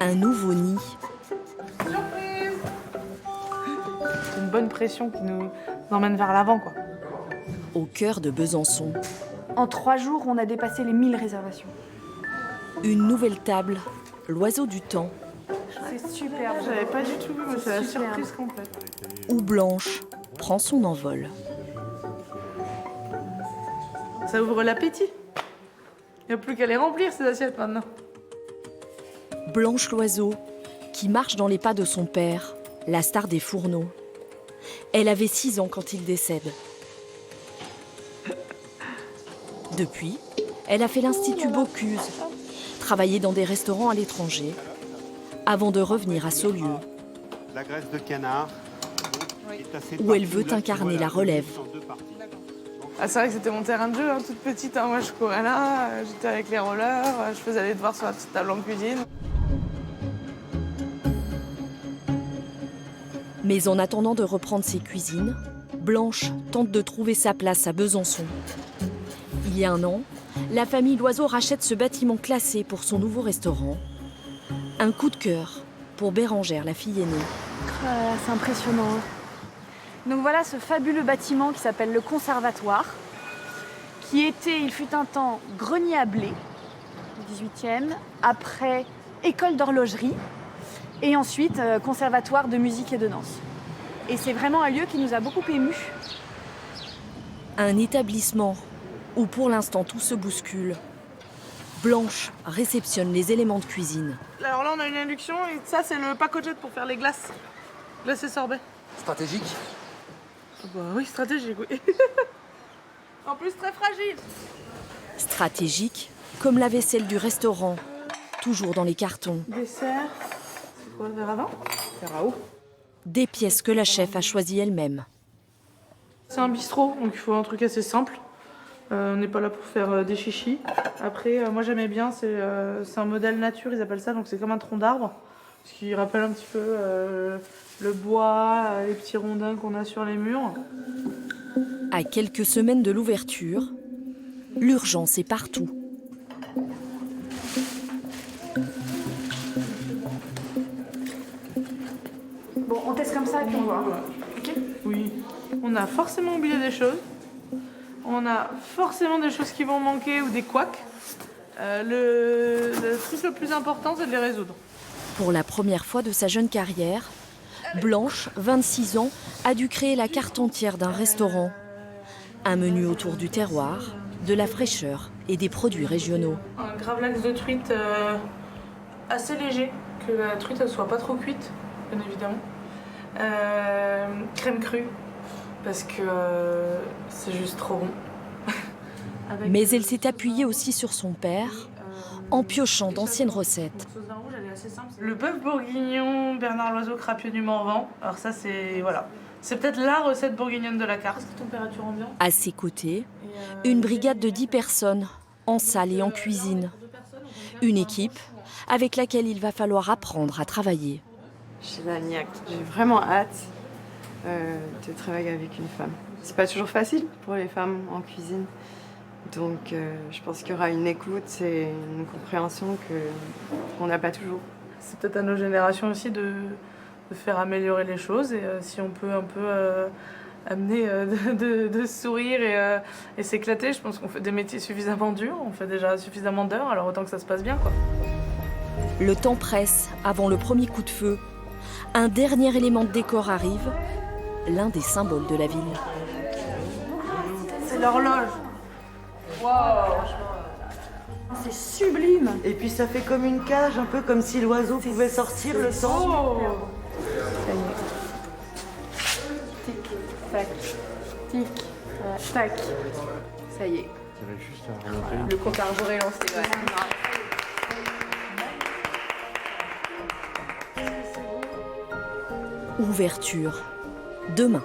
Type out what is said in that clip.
Un nouveau nid. Surprise! C'est une bonne pression qui nous emmène vers l'avant, quoi. Au cœur de Besançon. En 3 jours, on a dépassé les 1000 réservations. Une nouvelle table, l'oiseau du temps, C'est superbe. J'avais pas du tout vu, mais c'est la Superbe. surprise complète. où Blanche prend son envol. Ça ouvre l'appétit. Il n'y a plus qu'à les remplir, ces assiettes, maintenant. Blanche l'oiseau, qui marche dans les pas de son père, la star des fourneaux. Elle avait 6 ans quand il décède. Depuis, elle a fait l'Institut Bocuse, travaillé dans des restaurants à l'étranger, avant de revenir à Saulieu, La graisse de canard. où elle veut incarner la relève. Ah, c'est vrai que c'était mon terrain de jeu, hein, toute petite. Hein. Moi, je courais là, j'étais avec les rollers, je faisais les devoirs sur la petite table en cuisine. Mais en attendant de reprendre ses cuisines, Blanche tente de trouver sa place à Besançon. Il y a 1 an, la famille Loiseau rachète ce bâtiment classé pour son nouveau restaurant. Un coup de cœur pour Bérangère, la fille aînée. Ah, c'est impressionnant. Hein. Donc voilà ce fabuleux bâtiment qui s'appelle le Conservatoire, qui était, il fut un temps, grenier à blé, au 18e, après école d'horlogerie, et ensuite conservatoire de musique et de danse. Et c'est vraiment un lieu qui nous a beaucoup émus. Un établissement où pour l'instant tout se bouscule. Blanche réceptionne les éléments de cuisine. Alors là, on a une induction et ça, c'est le pack-jet pour faire les glaces. Glaces et sorbets. Stratégique. Bah oui, stratégique, oui. En plus, très fragile. Stratégique, comme la vaisselle du restaurant, toujours dans les cartons. Dessert. C'est quoi, le verre à vin? Verre à eau. Des pièces que la chef a choisies elle-même. C'est un bistrot, donc il faut un truc assez simple. On n'est pas là pour faire des chichis. Après, moi j'aimais bien, c'est un modèle nature, ils appellent ça, donc c'est comme un tronc d'arbre. Ce qui rappelle un petit peu le bois, les petits rondins qu'on a sur les murs. À quelques semaines de l'ouverture, l'urgence est partout. Bon, on teste comme ça et puis on voit. Ok. Oui, on a forcément oublié des choses. On a forcément des choses qui vont manquer ou des couacs. Le truc le plus important, c'est de les résoudre. Pour la première fois de sa jeune carrière, Blanche, 26 ans, a dû créer la carte entière d'un restaurant. Un menu autour du terroir, de la fraîcheur et des produits régionaux. Un gravlax de truite assez léger, que la truite ne soit pas trop cuite, bien évidemment. Crème crue, parce que c'est juste trop bon. Avec Mais elle s'est appuyée aussi sur son père, en piochant d'anciennes recettes. Le bœuf bourguignon, Bernard Loiseau, Crapieux du Morvan. Alors ça, c'est voilà, c'est peut-être la recette bourguignonne de la carte. Température ambiante. À ses côtés, une brigade de 10 personnes, en salle et en cuisine. Une équipe avec laquelle il va falloir apprendre à travailler. J'ai la niaque. J'ai vraiment hâte de travailler avec une femme. C'est pas toujours facile pour les femmes en cuisine. Donc je pense qu'il y aura une écoute et une compréhension qu'on n'a pas toujours. C'est peut-être à nos générations aussi de faire améliorer les choses et si on peut un peu amener de sourire et s'éclater, je pense qu'on fait des métiers suffisamment durs, on fait déjà suffisamment d'heures, alors autant que ça se passe bien, quoi. Le temps presse avant le premier coup de feu. Un dernier élément de décor arrive, l'un des symboles de la ville. C'est l'horloge. C'est sublime. Et puis ça fait comme une cage, un peu comme si l'oiseau pouvait sortir le sang. Oh. Ça y est. Tic, tac, tic, tac. Ça y est. Le compte à rebours est lancé. Ouverture, demain.